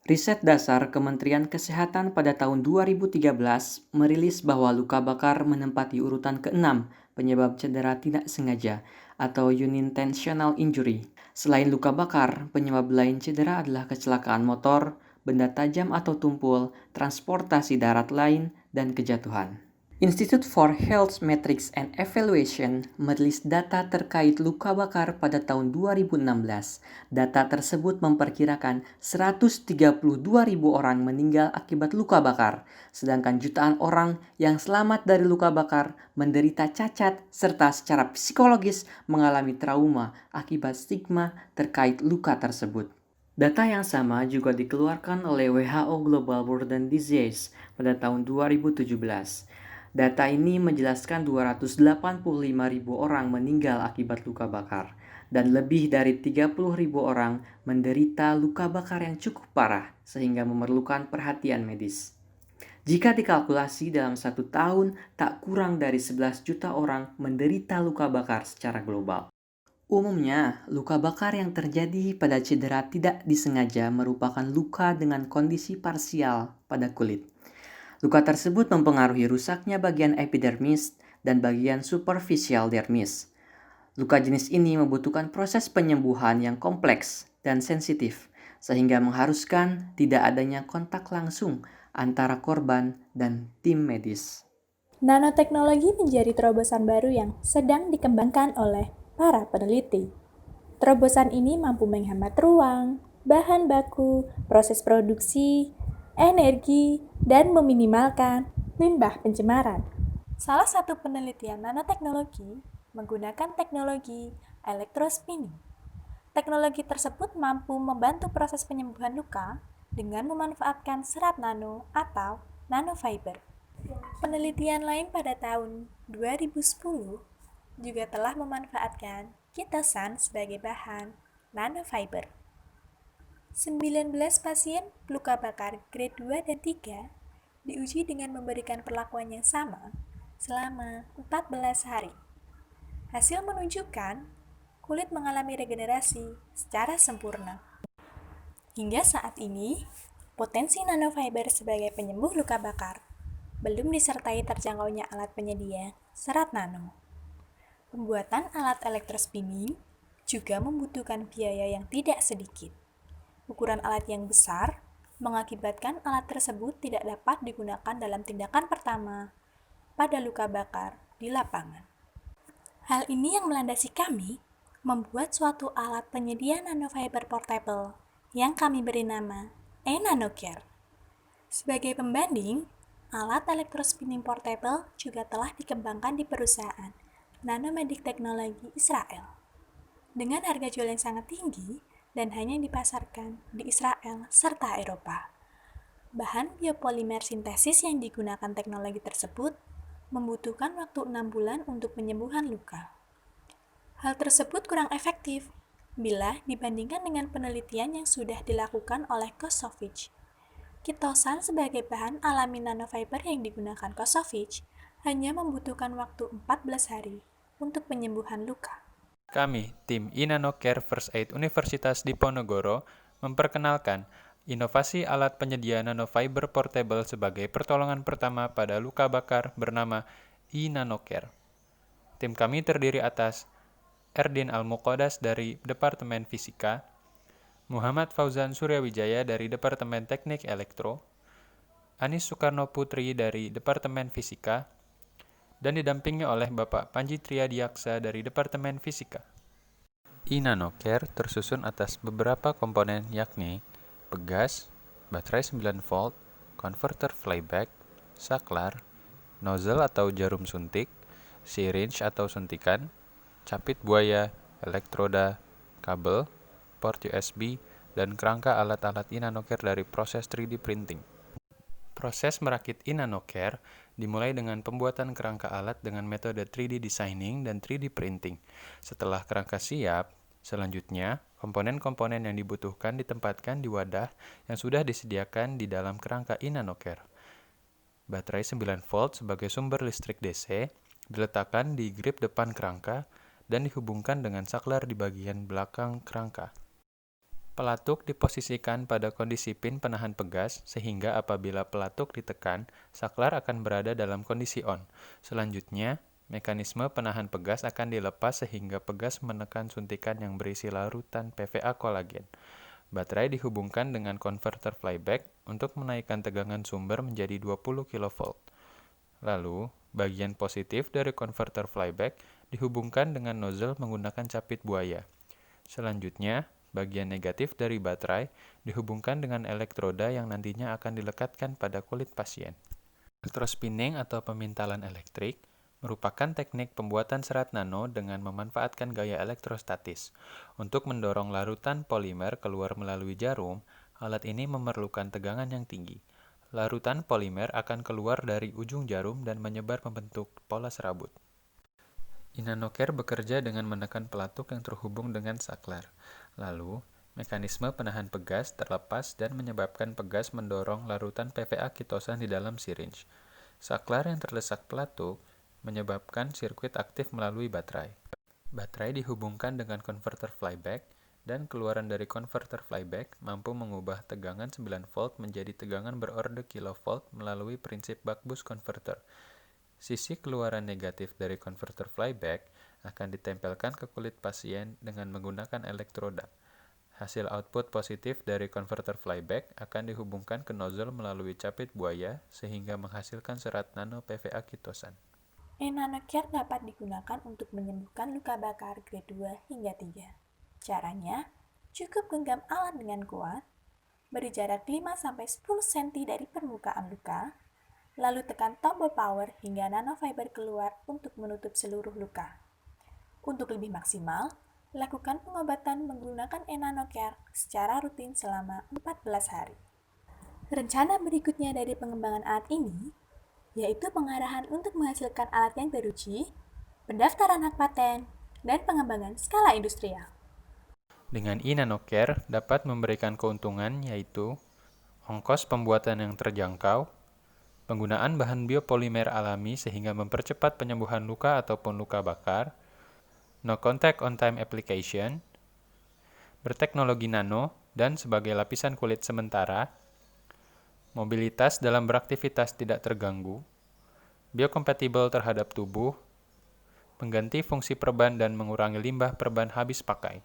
Riset dasar Kementerian Kesehatan pada tahun 2013 merilis bahwa luka bakar menempati urutan ke-6 penyebab cedera tidak sengaja atau unintentional injury. Selain luka bakar, penyebab lain cedera adalah kecelakaan motor, benda tajam atau tumpul, transportasi darat lain, dan kejatuhan. Institute for Health Metrics and Evaluation merilis data terkait luka bakar pada tahun 2016. Data tersebut memperkirakan 132.000 orang meninggal akibat luka bakar, sedangkan jutaan orang yang selamat dari luka bakar menderita cacat serta secara psikologis mengalami trauma akibat stigma terkait luka tersebut. Data yang sama juga dikeluarkan oleh WHO Global Burden Disease pada tahun 2017. Data ini menjelaskan 285.000 orang meninggal akibat luka bakar dan lebih dari 30.000 orang menderita luka bakar yang cukup parah sehingga memerlukan perhatian medis. Jika dikalkulasi dalam 1 tahun, tak kurang dari 11 juta orang menderita luka bakar secara global. Umumnya, luka bakar yang terjadi pada cedera tidak disengaja merupakan luka dengan kondisi parsial pada kulit. Luka tersebut mempengaruhi rusaknya bagian epidermis dan bagian superficial dermis. Luka jenis ini membutuhkan proses penyembuhan yang kompleks dan sensitif, sehingga mengharuskan tidak adanya kontak langsung antara korban dan tim medis. Nanoteknologi menjadi terobosan baru yang sedang dikembangkan oleh para peneliti. Terobosan ini mampu menghemat ruang, bahan baku, proses produksi, energi, dan meminimalkan limbah pencemaran. Salah satu penelitian nanoteknologi menggunakan teknologi elektrospinning. Teknologi tersebut mampu membantu proses penyembuhan luka dengan memanfaatkan serat nano atau nanofiber. Penelitian lain pada tahun 2010 juga telah memanfaatkan kitosan sebagai bahan nanofiber. 19 pasien luka bakar grade 2 dan 3 diuji dengan memberikan perlakuan yang sama selama 14 hari. Hasil menunjukkan kulit mengalami regenerasi secara sempurna. Hingga saat ini, potensi nanofiber sebagai penyembuh luka bakar belum disertai terjangkaunya alat penyedia serat nano. Pembuatan alat elektrospinning juga membutuhkan biaya yang tidak sedikit. Ukuran alat yang besar mengakibatkan alat tersebut tidak dapat digunakan dalam tindakan pertama pada luka bakar di lapangan. Hal ini yang melandasi kami membuat suatu alat penyedia nanofiber portable yang kami beri nama eNanoCare. Sebagai pembanding, alat elektrospinning portable juga telah dikembangkan di perusahaan Nanomedic Technology Israel dengan harga jual yang sangat tinggi dan hanya dipasarkan di Israel serta Eropa. Bahan biopolimer sintesis yang digunakan teknologi tersebut membutuhkan waktu 6 bulan untuk penyembuhan luka. Hal tersebut kurang efektif bila dibandingkan dengan penelitian yang sudah dilakukan oleh Kosovic. Kitosan sebagai bahan alami nanofiber yang digunakan Kosovic hanya membutuhkan waktu 14 hari untuk penyembuhan luka. Kami, tim eNanoCare First Aid Universitas Diponegoro, memperkenalkan inovasi alat penyedia nanofiber portable sebagai pertolongan pertama pada luka bakar bernama eNanoCare. Tim kami terdiri atas Erdin Al-Muqaddas dari Departemen Fisika, Muhammad Fauzan Suryawijaya dari Departemen Teknik Elektro, Anis Soekarno Putri dari Departemen Fisika, dan didampingi oleh Bapak Panji Triadiaksa dari Departemen Fisika. eNanoCare tersusun atas beberapa komponen yakni pegas, baterai 9 volt, converter flyback, saklar, nozzle atau jarum suntik, syringe atau suntikan, capit buaya, elektroda, kabel, port USB, dan kerangka alat-alat eNanoCare dari proses 3D printing. Proses merakit eNanoCare dimulai dengan pembuatan kerangka alat dengan metode 3D designing dan 3D printing. Setelah kerangka siap, selanjutnya komponen-komponen yang dibutuhkan ditempatkan di wadah yang sudah disediakan di dalam kerangka eNanoCare. Baterai 9 volt sebagai sumber listrik DC diletakkan di grip depan kerangka dan dihubungkan dengan saklar di bagian belakang kerangka. Pelatuk diposisikan pada kondisi pin penahan pegas, sehingga apabila pelatuk ditekan, saklar akan berada dalam kondisi on. Selanjutnya, mekanisme penahan pegas akan dilepas sehingga pegas menekan suntikan yang berisi larutan PVA kolagen. Baterai dihubungkan dengan konverter flyback untuk menaikkan tegangan sumber menjadi 20 kV. Lalu, bagian positif dari konverter flyback dihubungkan dengan nozzle menggunakan capit buaya. Selanjutnya, bagian negatif dari baterai dihubungkan dengan elektroda yang nantinya akan dilekatkan pada kulit pasien. Elektrospinning atau pemintalan elektrik merupakan teknik pembuatan serat nano dengan memanfaatkan gaya elektrostatis. Untuk mendorong larutan polimer keluar melalui jarum, alat ini memerlukan tegangan yang tinggi. Larutan polimer akan keluar dari ujung jarum dan menyebar membentuk pola serabut. InanoCare bekerja dengan menekan pelatuk yang terhubung dengan saklar. Lalu, mekanisme penahan pegas terlepas dan menyebabkan pegas mendorong larutan PVA kitosan di dalam sirinj. Saklar yang terdesak pelatuk menyebabkan sirkuit aktif melalui baterai. Baterai dihubungkan dengan konverter flyback, dan keluaran dari konverter flyback mampu mengubah tegangan 9 volt menjadi tegangan berorde kilovolt melalui prinsip buck-boost converter. Sisi keluaran negatif dari konverter flyback akan ditempelkan ke kulit pasien dengan menggunakan elektroda. Hasil output positif dari konverter flyback akan dihubungkan ke nozzle melalui capit buaya sehingga menghasilkan serat nano PVA kitosan. InanoCare dapat digunakan untuk menyembuhkan luka bakar grade 2 hingga 3. Caranya, cukup genggam alat dengan kuat, beri jarak 5-10 cm dari permukaan luka, lalu tekan tombol power hingga nanofiber keluar untuk menutup seluruh luka. Untuk lebih maksimal, lakukan pengobatan menggunakan InanoCare secara rutin selama 14 hari. Rencana berikutnya dari pengembangan alat ini, yaitu pengarahan untuk menghasilkan alat yang teruji, pendaftaran hak paten, dan pengembangan skala industrial. Dengan InanoCare dapat memberikan keuntungan yaitu ongkos pembuatan yang terjangkau, penggunaan bahan biopolimer alami sehingga mempercepat penyembuhan luka ataupun luka bakar, no contact on time application, berteknologi nano dan sebagai lapisan kulit sementara, mobilitas dalam beraktivitas tidak terganggu, biokompatibel terhadap tubuh, mengganti fungsi perban dan mengurangi limbah perban habis pakai.